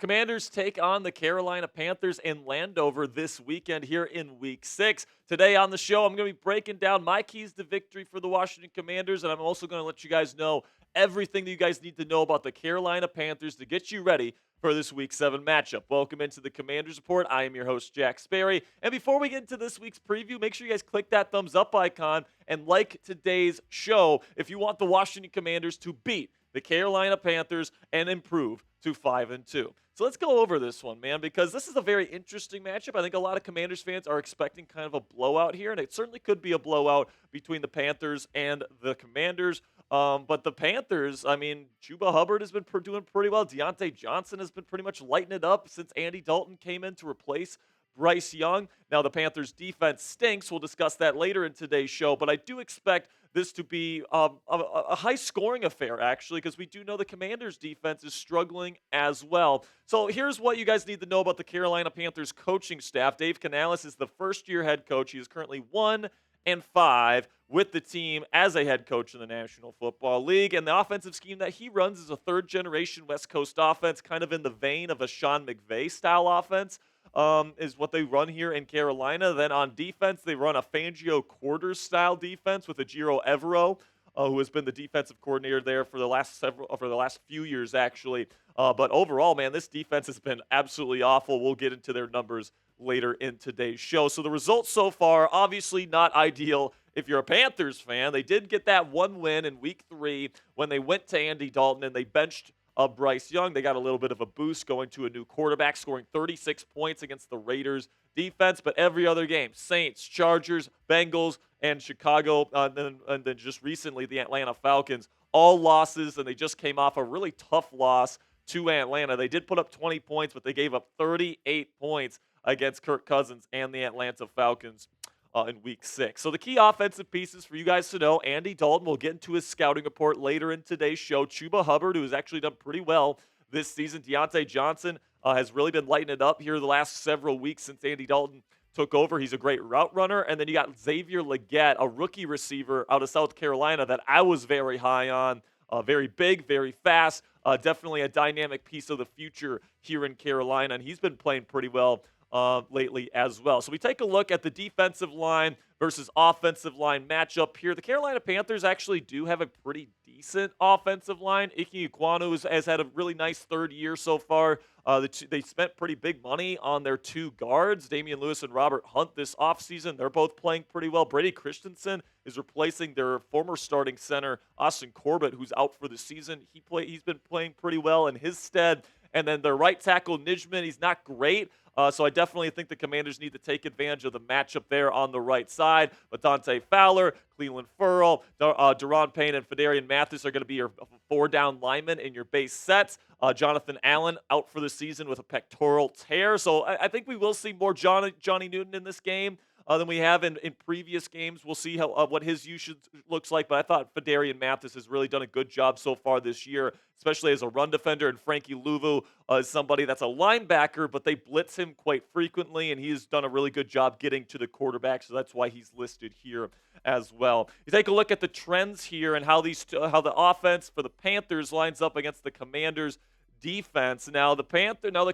Commanders take on the Carolina Panthers in Landover this weekend here in Week 6. Today on the show, I'm going to be breaking down my keys to victory for the Washington Commanders, and I'm also going to let you guys know everything that you guys need to know about the Carolina Panthers to get you ready for this Week 7 matchup. Welcome into the Commanders Report. I am your host, Jack Sperry. And before we get into this week's preview, make sure you guys click that thumbs up icon and like today's show if you want the Washington Commanders to beat the Carolina Panthers and improve to 5-2. So let's go over this one, man, because this is a very interesting matchup. I think a lot of Commanders fans are expecting kind of a blowout here, and it certainly could be a blowout between the Panthers and the Commanders. But the Panthers, I mean, Chuba Hubbard has been doing pretty well. Diontae Johnson has been pretty much lighting it up since Andy Dalton came in to replace Bryce Young. Now, the Panthers' defense stinks. We'll discuss that later in today's show, but I do expect this to be a high-scoring affair, actually, because we do know the Commanders' defense is struggling as well. So here's what you guys need to know about the Carolina Panthers coaching staff. Dave Canales is the first-year head coach. He is currently 1-5 with the team as a head coach in the National Football League. And the offensive scheme that he runs is a third-generation West Coast offense, kind of in the vein of a Sean McVay-style offense. Is what they run here in Carolina. Then on defense, they run a Fangio quarters-style defense with Ejiro Evero, who has been the defensive coordinator there for the last few years, actually. But overall, man, this defense has been absolutely awful. We'll get into their numbers later in today's show. So the results so far, obviously not ideal if you're a Panthers fan. They did get that one win in Week 3 when they went to Andy Dalton and they benched Bryce Young. They got a little bit of a boost going to a new quarterback, scoring 36 points against the Raiders defense. But every other game, Saints, Chargers, Bengals, and Chicago, and then just recently the Atlanta Falcons, all losses, and they just came off a really tough loss to Atlanta. They did put up 20 points, but they gave up 38 points against Kirk Cousins and the Atlanta Falcons in Week 6. So the key offensive pieces for you guys to know: Andy Dalton, will get into his scouting report later in today's show. Chuba Hubbard, who has actually done pretty well this season. Diontae Johnson has really been lighting it up here the last several weeks since Andy Dalton took over. He's a great route runner. And then you got Xavier Legette, a rookie receiver out of South Carolina that I was very high on. Very big, very fast, definitely a dynamic piece of the future here in Carolina. And he's been playing pretty well lately as well. So we take a look at the defensive line versus offensive line matchup here. The Carolina Panthers actually do have a pretty decent offensive line. Ike Ekwonu has had a really nice third year so far. They spent pretty big money on their two guards, Damian Lewis and Robert Hunt, this offseason. They're both playing pretty well. Brady Christensen is replacing their former starting center, Austin Corbett, who's out for the season. He's been playing pretty well in his stead. And then their right tackle, Nijman, he's not great. So I definitely think the Commanders need to take advantage of the matchup there on the right side. But Dante Fowler, Cleveland Ferrell, Deron Payne, and Fedarian Mathis are going to be your four-down linemen in your base sets. Jonathan Allen out for the season with a pectoral tear. So I think we will see more Johnny Newton in this game than we have in previous games. We'll see what his usage looks like, but I thought Fedarian Mathis has really done a good job so far this year, especially as a run defender, and Frankie Louvu is somebody that's a linebacker, but they blitz him quite frequently, and he's done a really good job getting to the quarterback, so that's why he's listed here as well. You take a look at the trends here and how the offense for the Panthers lines up against the Commanders' defense. Now the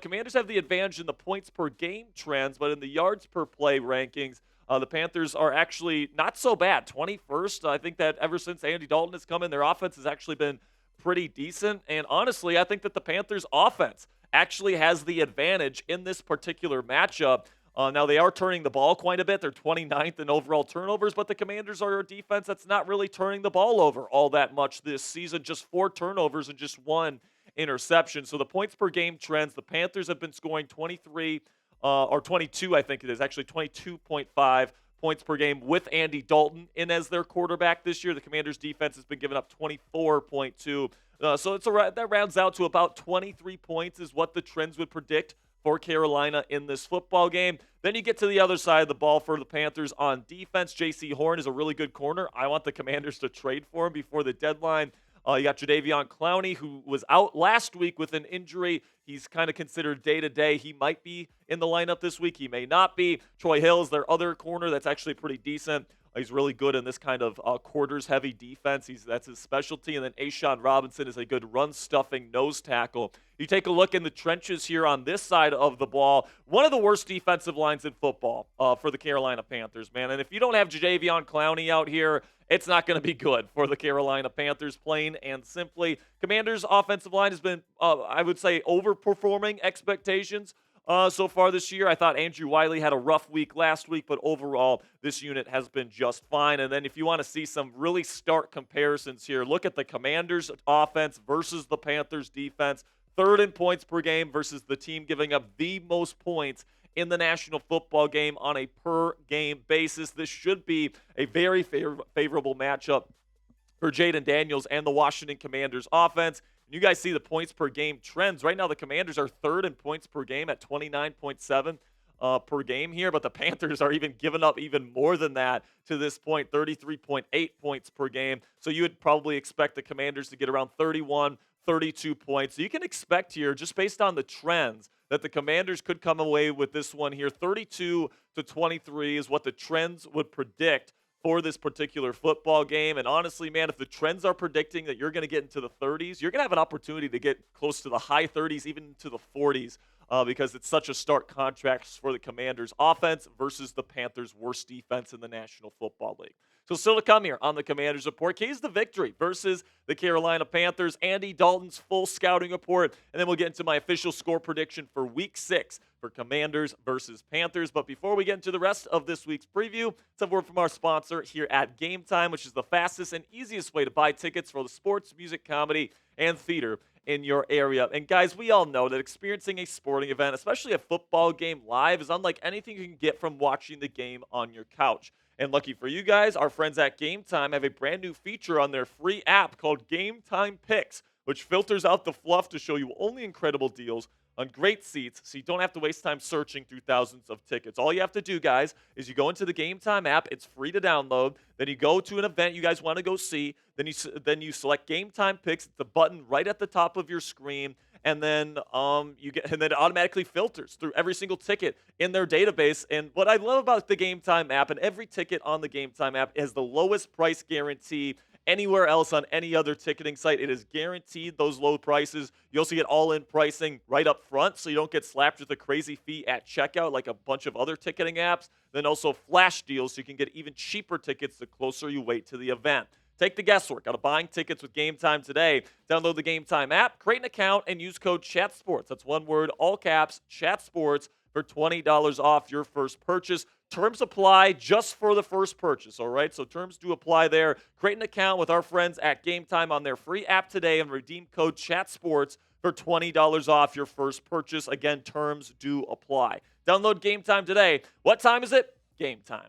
Commanders have the advantage in the points per game trends, but in the yards per play rankings, the Panthers are actually not so bad. 21st. I think that ever since Andy Dalton has come in, their offense has actually been pretty decent. And honestly, I think that the Panthers' offense actually has the advantage in this particular matchup. Now, they are turning the ball quite a bit. They're 29th in overall turnovers, but the Commanders are a defense that's not really turning the ball over all that much this season. Just 4 turnovers and just 1 interception. So the points per game trends, the Panthers have been scoring 23 or 22, I think it is, actually 22.5 points per game with Andy Dalton in as their quarterback this year. The Commanders' defense has been giving up 24.2. So that rounds out to about 23 points is what the trends would predict for Carolina in this football game. Then you get to the other side of the ball for the Panthers on defense. J.C. Horn is a really good corner. I want the Commanders to trade for him before the deadline. You got Jadeveon Clowney, who was out last week with an injury. He's kind of considered day-to-day. He might be in the lineup this week. He may not be. Troy Hill is their other corner that's actually pretty decent. He's really good in this kind of quarters-heavy defense. That's his specialty. And then Ashawn Robinson is a good run-stuffing nose tackle. You take a look in the trenches here on this side of the ball. One of the worst defensive lines in football for the Carolina Panthers, man. And if you don't have Jadeveon Clowney out here, it's not going to be good for the Carolina Panthers, plain and simply. Commanders' offensive line has been, I would say, overperforming expectations so far this year. I thought Andrew Wiley had a rough week last week, but overall, this unit has been just fine. And then if you want to see some really stark comparisons here, look at the Commanders' offense versus the Panthers' defense. Third in points per game versus the team giving up the most points in the National Football game on a per-game basis. This should be a very favorable matchup for Jaden Daniels and the Washington Commanders offense. You guys see the points per game trends. Right now, the Commanders are third in points per game at 29.7 per game here, but the Panthers are even giving up even more than that to this point, 33.8 points per game. So you would probably expect the Commanders to get around 31, 32 points. So you can expect here, just based on the trends, that the Commanders could come away with this one here. 32 to 23 is what the trends would predict for this particular football game. And honestly, man, if the trends are predicting that you're going to get into the 30s, you're going to have an opportunity to get close to the high 30s, even to the 40s, because it's such a stark contrast for the Commanders' offense versus the Panthers' worst defense in the National Football League. So still to come here on the Commanders Report, keys to victory versus the Carolina Panthers, Andy Dalton's full scouting report, and then we'll get into my official score prediction for Week 6 for Commanders versus Panthers. But before we get into the rest of this week's preview, let's have a word from our sponsor here at Game Time, which is the fastest and easiest way to buy tickets for the sports, music, comedy, and theater in your area. And guys, we all know that experiencing a sporting event, especially a football game live, is unlike anything you can get from watching the game on your couch. And lucky for you guys, our friends at Game Time have a brand new feature on their free app called Game Time Picks, which filters out the fluff to show you only incredible deals on great seats, so you don't have to waste time searching through thousands of tickets. All you have to do, guys, is you go into the Game Time app. It's free to download. Then you go to an event you guys want to go see. Then you select Game Time Picks. It's the button right at the top of your screen. And then it automatically filters through every single ticket in their database. And what I love about the Game Time app, and every ticket on the Game Time app has the lowest price guarantee anywhere else on any other ticketing site. It is guaranteed those low prices. You also get all-in pricing right up front, so you don't get slapped with a crazy fee at checkout like a bunch of other ticketing apps. Then also flash deals, so you can get even cheaper tickets the closer you wait to the event. Take the guesswork out of buying tickets with Game Time today. Download the Game Time app, create an account, and use code CHATSPORTS. That's one word, all caps, CHATSPORTS, for $20 off your first purchase. Terms apply just for the first purchase, all right? So terms do apply there. Create an account with our friends at Game Time on their free app today and redeem code CHATSPORTS for $20 off your first purchase. Again, terms do apply. Download Game Time today. What time is it? Game time.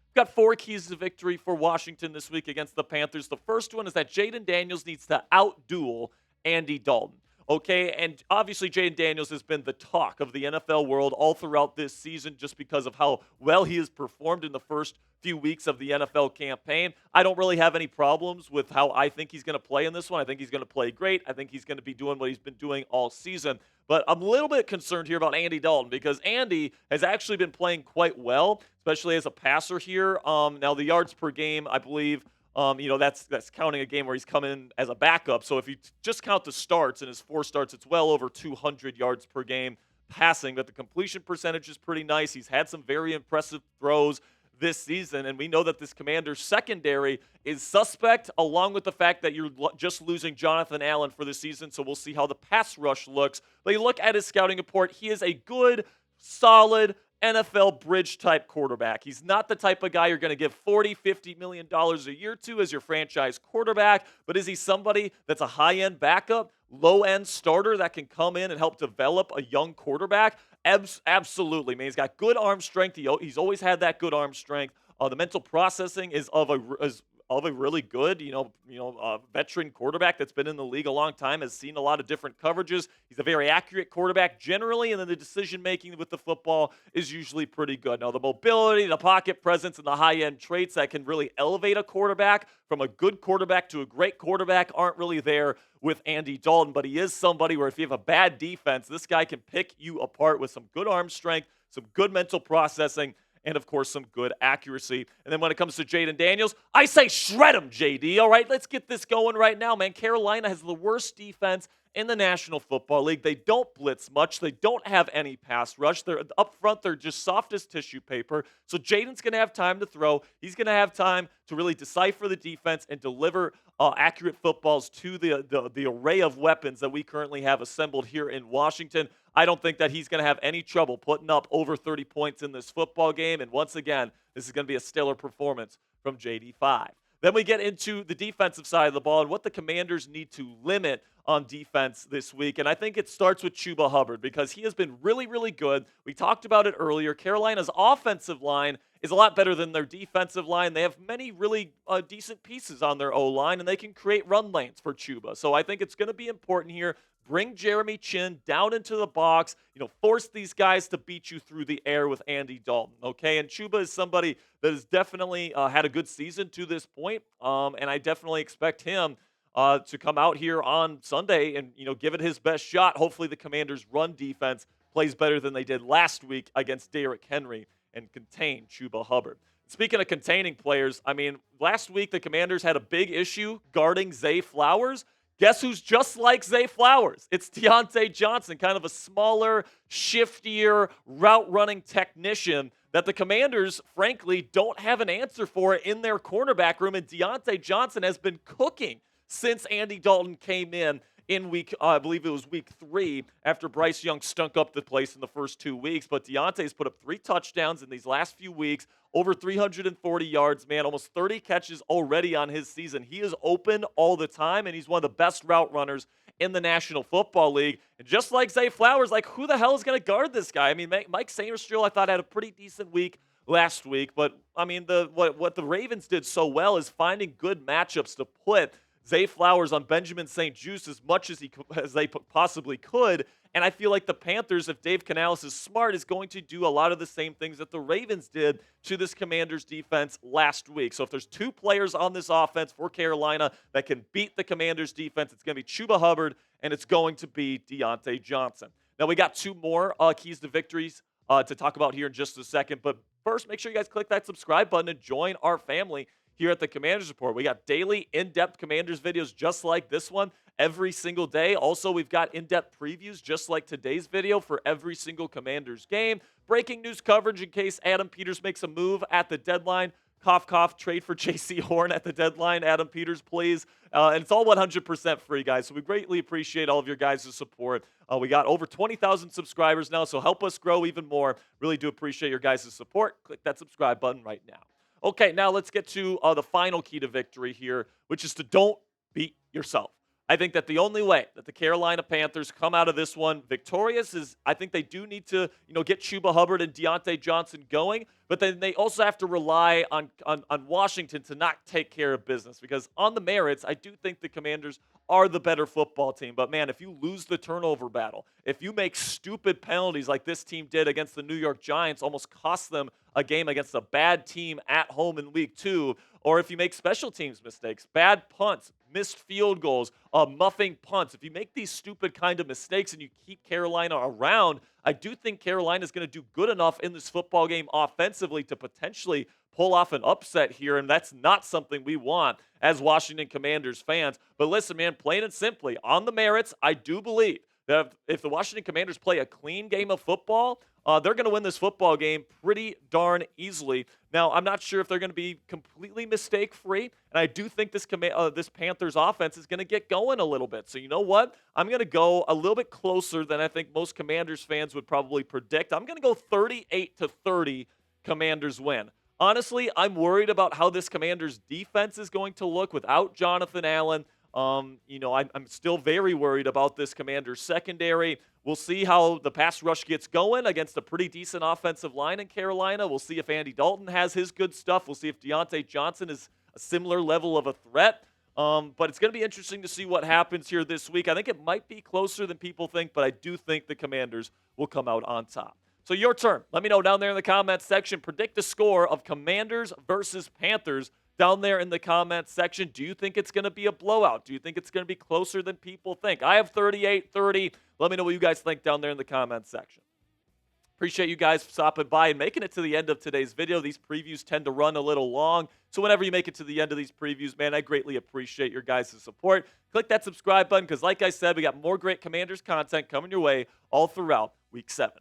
We've got 4 keys to victory for Washington this week against the Panthers. The first one is that Jaden Daniels needs to outduel Andy Dalton. Okay, and obviously Jaden Daniels has been the talk of the NFL world all throughout this season just because of how well he has performed in the first few weeks of the NFL campaign. I don't really have any problems with how I think he's going to play in this one. I think he's going to play great. I think he's going to be doing what he's been doing all season. But I'm a little bit concerned here about Andy Dalton because Andy has actually been playing quite well, especially as a passer here. Now, the yards per game, I believe, that's counting a game where he's come in as a backup. So if you just count the starts, and his 4 starts, it's well over 200 yards per game passing. But the completion percentage is pretty nice. He's had some very impressive throws this season, and we know that this Commanders secondary is suspect, along with the fact that you're just losing Jonathan Allen for the season, so we'll see how the pass rush looks. But you look at his scouting report, he is a good, solid NFL bridge-type quarterback. He's not the type of guy you're going to give $40, $50 million a year to as your franchise quarterback, but is he somebody that's a high-end backup, low-end starter that can come in and help develop a young quarterback? Absolutely, man. He's got good arm strength. He's always had that good arm strength. The mental processing is of a really good, veteran quarterback that's been in the league a long time, has seen a lot of different coverages. He's a very accurate quarterback generally, and then the decision-making with the football is usually pretty good. Now, the mobility, the pocket presence, and the high-end traits that can really elevate a quarterback from a good quarterback to a great quarterback aren't really there with Andy Dalton, but he is somebody where if you have a bad defense, this guy can pick you apart with some good arm strength, some good mental processing, and, of course, some good accuracy. And then when it comes to Jaden Daniels, I say shred him, JD. All right, let's get this going right now, man. Carolina has the worst defense in the National Football League. They don't blitz much. They don't have any pass rush. They're up front. They're just soft as tissue paper. So Jaden's going to have time to throw. He's going to have time to really decipher the defense and deliver accurate footballs to the array of weapons that we currently have assembled here in Washington. I don't think that he's going to have any trouble putting up over 30 points in this football game. And once again, this is going to be a stellar performance from JD5. Then we get into the defensive side of the ball and what the Commanders need to limit on defense this week. And I think it starts with Chuba Hubbard because he has been really, really good. We talked about it earlier. Carolina's offensive line is a lot better than their defensive line. They have many really decent pieces on their O-line, and they can create run lanes for Chuba. So I think it's going to be important here. Bring Jeremy Chin down into the box. Force these guys to beat you through the air with Andy Dalton, okay? And Chuba is somebody that has definitely had a good season to this point, and I definitely expect him to come out here on Sunday and, give it his best shot. Hopefully the Commanders' run defense plays better than they did last week against Derrick Henry and contain Chuba Hubbard. Speaking of containing players, last week the Commanders had a big issue guarding Zay Flowers. Guess who's just like Zay Flowers? It's Diontae Johnson, kind of a smaller, shiftier, route-running technician that the Commanders, frankly, don't have an answer for in their cornerback room, and Diontae Johnson has been cooking since Andy Dalton came in week, I believe it was week 3, after Bryce Young stunk up the place in the first 2 weeks. But Diontae's put up 3 touchdowns in these last few weeks, over 340 yards, man, almost 30 catches already on his season. He is open all the time, and he's one of the best route runners in the National Football League. And just like Zay Flowers, who the hell is going to guard this guy? Mike Sainristil, I thought, had a pretty decent week last week. But, what the Ravens did so well is finding good matchups to put Zay Flowers on Benjamin St-Juste as much as they possibly could. And I feel like the Panthers, if Dave Canales is smart, is going to do a lot of the same things that the Ravens did to this Commanders defense last week. So if there's 2 players on this offense for Carolina that can beat the Commanders defense, it's going to be Chuba Hubbard and it's going to be Diontae Johnson. Now we got 2 more keys to victories to talk about here in just a second. But first, make sure you guys click that subscribe button and join our family here at the Commanders Report. We got daily in-depth Commanders videos just like this one every single day. Also, we've got in-depth previews just like today's video for every single Commanders game. Breaking news coverage in case Adam Peters makes a move at the deadline. Cough, cough, trade for J.C. Horn at the deadline. Adam Peters, please. And it's all 100% free, guys. So we greatly appreciate all of your guys' support. We got over 20,000 subscribers now, so help us grow even more. Really do appreciate your guys' support. Click that subscribe button right now. Okay, now let's get to the final key to victory here, which is to don't beat yourself. I think that the only way that the Carolina Panthers come out of this one victorious is I think they do need to, get Chuba Hubbard and Diontae Johnson going, but then they also have to rely on Washington to not take care of business because on the merits, I do think the Commanders are the better football team. But, man, if you lose the turnover battle, if you make stupid penalties like this team did against the New York Giants, almost cost them a game against a bad team at home in week 2, or if you make special teams mistakes, bad punts, missed field goals, muffing punts, if you make these stupid kind of mistakes and you keep Carolina around, I do think Carolina is going to do good enough in this football game offensively to potentially pull off an upset here, and that's not something we want as Washington Commanders fans. But listen, man, plain and simply, on the merits, I do believe that if the Washington Commanders play a clean game of football, they're going to win this football game pretty darn easily. Now, I'm not sure if they're going to be completely mistake-free, and I do think this Panthers offense is going to get going a little bit. So you know what? I'm going to go a little bit closer than I think most Commanders fans would probably predict. I'm going to go 38-30 Commanders win. Honestly, I'm worried about how this Commanders defense is going to look without Jonathan Allen. I'm still very worried about this Commanders secondary. We'll see how the pass rush gets going against a pretty decent offensive line in Carolina. We'll see if Andy Dalton has his good stuff. We'll see if Diontae Johnson is a similar level of a threat. But it's going to be interesting to see what happens here this week. I think it might be closer than people think, but I do think the Commanders will come out on top. So your turn. Let me know down there in the comments section. Predict the score of Commanders versus Panthers down there in the comments section. Do you think it's going to be a blowout? Do you think it's going to be closer than people think? I have 38-30. Let me know what you guys think down there in the comments section. Appreciate you guys stopping by and making it to the end of today's video. These previews tend to run a little long, so whenever you make it to the end of these previews, man, I greatly appreciate your guys' support. Click that subscribe button because, like I said, we got more great Commanders content coming your way all throughout Week 7.